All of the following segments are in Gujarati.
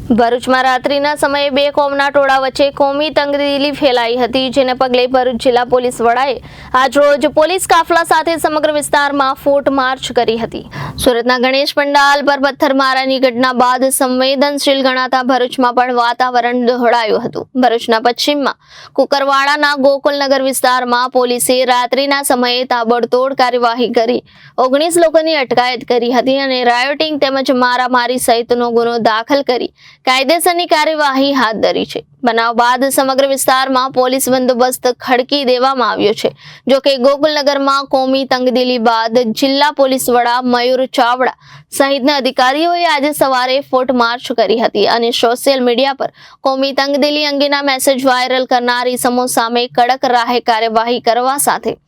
ભરૂચમાં રાત્રિના સમયે બે કોમના ટોળા વચ્ચે કોમી તંગદિલી ફેલાઈ હતી, જેને પગલે ભરૂચ જિલ્લા પોલીસ વડાએ આજરોજ પોલીસ કાફલા સાથે સમગ્ર વિસ્તારમાં ફૂટ માર્ચ કરી હતી। સુરતના ગણેશ પંડાલ પર પથ્થરમારાની ઘટના બાદ સંવેદનશીલ ગણાતા ભરૂચમાં પણ વાતાવરણ દોહળાયું હતું। ભરૂચના પશ્ચિમમાં કુકરવાડાના ગોકુલનગર વિસ્તારમાં પોલીસે રાત્રિના સમયે તાબડતોડ કાર્યવાહી કરી 19 લોકોની અટકાયત કરી હતી અને રાયોટિંગ તેમજ મારામારી સહિતનો ગુનો દાખલ કરી કાયદેસરની કાર્યવાહી હાથ ધરી છે। બનાવ બાદ સમગ્ર વિસ્તારમાં પોલીસ બંદોબસ્ત ખડકી દેવામાં આવ્યો છે। જો કે ગોકુલનગરમાં કોમી તંગદિલી બાદ જિલ્લા પોલીસ વડા મયુર ચાવડા સહિતના અધિકારીઓએ આજે સવારે ફૂટ માર્ચ કરી હતી અને સોશિયલ મીડિયા પર કોમી તંગદિલી અંગેના મેસેજ વાયરલ કરનાર ઇસમો સામે કડક રાહે કાર્યવાહી કરવા સાથે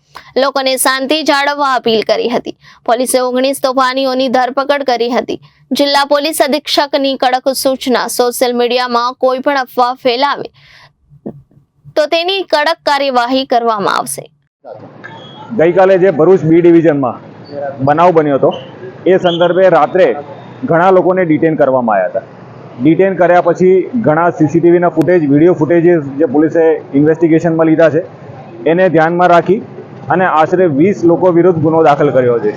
લોકોને શાંતિ જાળવવા અપીલ કરી હતી। પોલીસે 19 તોફાનીઓની ધરપકડ કરી હતી। જિલ્લા પોલીસ અધિક્ષકની કડક સૂચના, સોશિયલ મીડિયામાં કોઈ પણ અફવા ફેલાવે તો તેની કડક કાર્યવાહી કરવામાં આવશે। ગઈકાલે જે ભરૂચ બી ડિવિઝનમાં બનાવ બન્યો હતો એ સંદર્ભે રાત્રે ઘણા લોકોને ડિટેન કરવામાં આવ્યા હતા। ડિટેન કર્યા પછી ઘણા સીસીટીવીના ફૂટેજ, વિડીયો ફૂટેજ જે પોલીસે ઇન્વેસ્ટિગેશનમાં લીધા છે એને ધ્યાનમાં રાખી અને આશરે 20 લોકો વિરુદ્ધ ગુનો દાખલ કર્યો છે।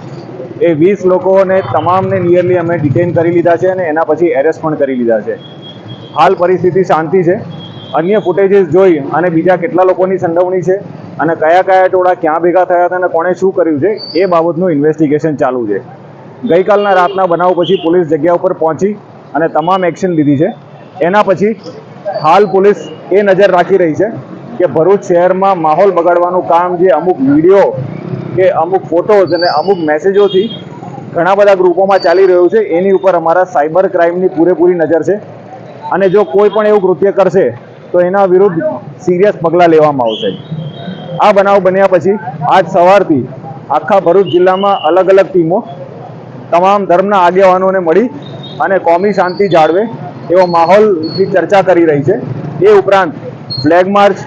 એ 20 લોકોને તમામને નિયરલી અમે ડિટેન કરી લીધા છે અને એના પછી એરેસ્ટ પણ કરી લીધા છે। હાલ પરિસ્થિતિ શાંતિ છે। અન્ય ફૂટેજીસ જોઈ અને બીજા કેટલા લોકોની સંડોવણી છે અને કયા કયા ટોળા ક્યાં ભેગા થયા હતા અને કોણે શું કર્યું છે એ બાબતનું ઇન્વેસ્ટિગેશન ચાલુ છે। ગઈકાલના રાતના બનાવ પછી પોલીસ જગ્યા ઉપર પહોંચી અને તમામ એક્શન લીધી છે। એના પછી હાલ પોલીસ એ નજર રાખી રહી છે કે ભરૂચ શહેરમાં માહોલ બગાડવાનું કામ જે અમુક વિડીયો કે અમુક ફોટોઝ અને અમુક મેસેજોથી ઘણા બધા ગ્રુપોમાં ચાલી રહ્યું છે એની ઉપર અમારા સાયબર ક્રાઇમની પૂરેપૂરી નજર છે અને જો કોઈ પણ એવું કૃત્ય કરશે તો એના વિરુદ્ધ સિરિયસ પગલાં લેવામાં આવશે। આ બનાવ બન્યા પછી આજ સવારથી આખા ભરૂચ જિલ્લામાં અલગ અલગ ટીમો તમામ ધર્મના આગેવાનોને મળી અને કોમી શાંતિ જાળવે એવો માહોલની ચર્ચા કરી રહી છે। એ ઉપરાંત flag march,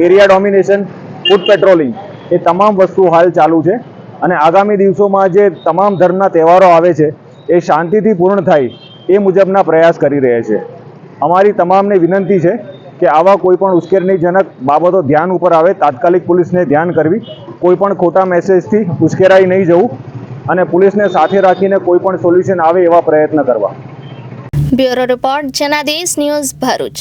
area domination, foot patrolling એ તમામ વસ્તુ હાલ ચાલુ છે અને આગામી દિવસોમાં જે તમામ ધર્મના તહેવારો આવે છે એ શાંતિથી પૂર્ણ થાય એ મુજબના પ્રયાસ કરી રહ્યા છે। અમારી તમામને વિનંતી છે કે આવા કોઈ પણ ઉશ્કેરણીજનક બાબતો ધ્યાન ઉપર આવે તાત્કાલિક પોલીસને ધ્યાન કરવી, કોઈ પણ ખોટા મેસેજથી ઉશ્કેરાઈ નહીં જવું અને પોલીસને સાથે રાખીને કોઈ પણ સોલ્યુશન આવે એવા પ્રયત્ન કરવા। Bureau report Janadesh news Bharuch.